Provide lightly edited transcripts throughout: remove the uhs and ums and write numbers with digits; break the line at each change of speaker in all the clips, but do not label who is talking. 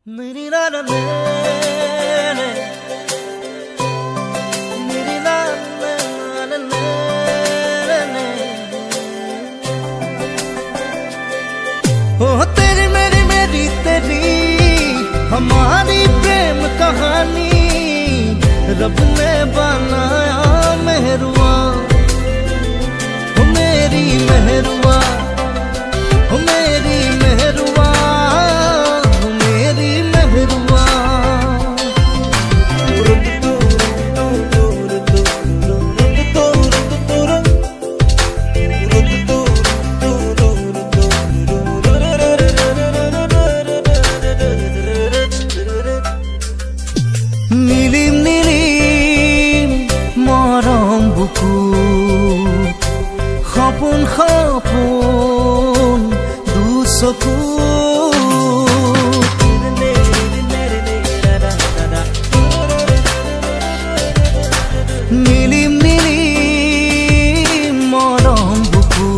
मेरी लाल ले ले, मेरी लाल ले ले, ओ तेरी मेरी मेरी तेरी हमारी प्रेम कहानी रब ने बनाया मेहरुआ, ओ मेरी मेहरुआ, ओ मेरी मेहरुआ, ओ मेरी मेहरुआ। नीलिम नीलिम मरम बुकु खपुन खपुन दुसकु नीलिम नीलिम मरम बुकु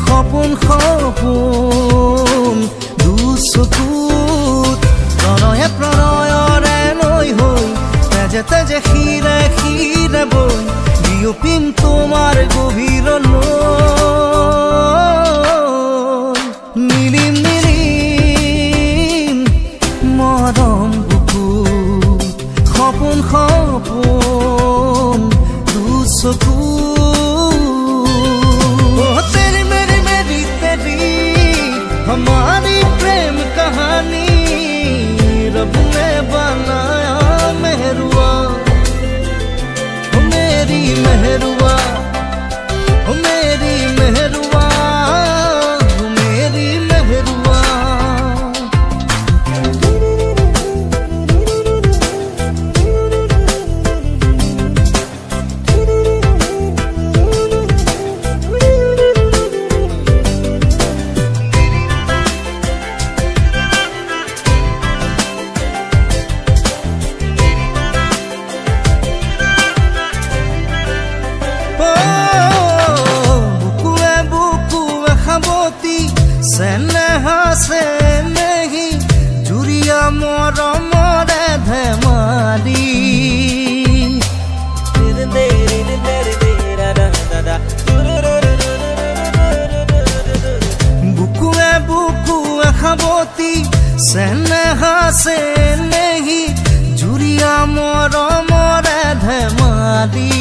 खपुन खपुन दुसकु प्रणय प्रणयरे नई हई तेजे तेजे खीरे खीरे बई बियपिम तोमार गभीरলৈ। नीलिम नीलिम मरम बुकुत खपुन खपुन दुचकु तेरी मेरी मेरी तेरी हमारी प्रेम कहानी रब ने बनाया मेहरुआ, ओ मेरी मेहरुआ, ओ मेरी मेहरुआ, ओ मेरी मेहरुआ। सेनेहा से नहीं जुरिया मोर मोरे धमाली बुकुए बुकुए खबोती सेनेहा से नहीं जुरिया मोर मोरे धमाली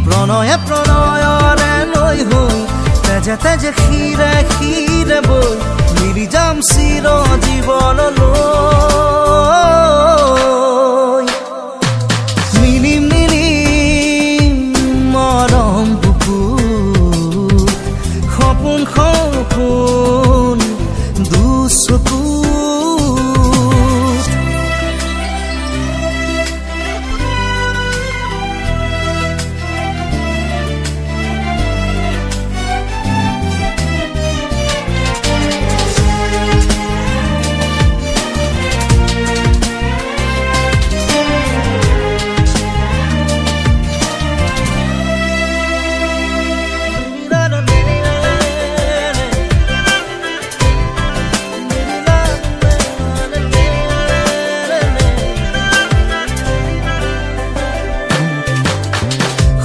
प्रणय प्रणयरे नई हई तेजे तेजे खीरे खीरे बई मिली जाम चिर जीवनলৈ। नीलिम नीलिम मरम बुकुत खपुन खपुन दुचकु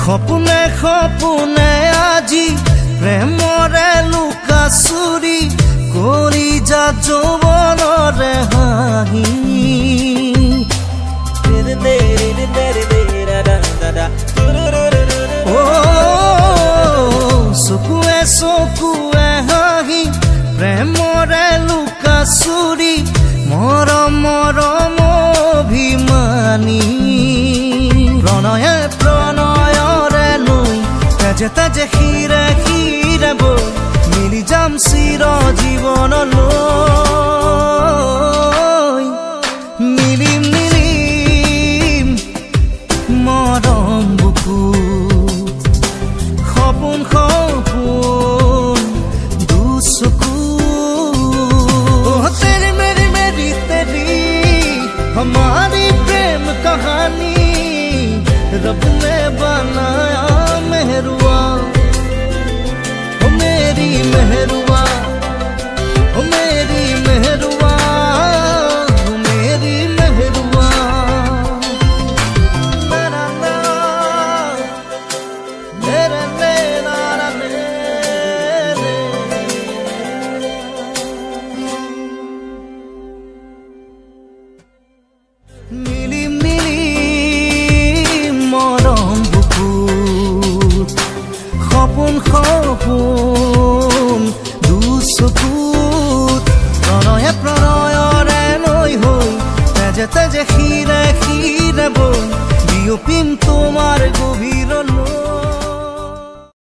खपुने खपुने आजी प्रेमरे लुका चुरी करी जा যৌৱনৰে হাঁহি চকুৱে চকুৱে হাঁহি প্ৰেমৰে লুকা চুৰি মৰম মৰম অভিমানী প্ৰণয়ে প্ৰণয়ৰে নৈ তেজে তেজে খীৰে খীৰে বৈ মিলি যাম চিৰ জীৱনলৈ। নীলিম নীলিম মৰম বুকুত খপুন খপুন দুচকু तेरी मेरी मेरी तेरी हमारी प्रेम कहानी रब ने बनाया मेहरुआ, ओ मेरी मेहरुआ, যেতে যে খিরে খিরে বই বিয়পিম তোমার গভীর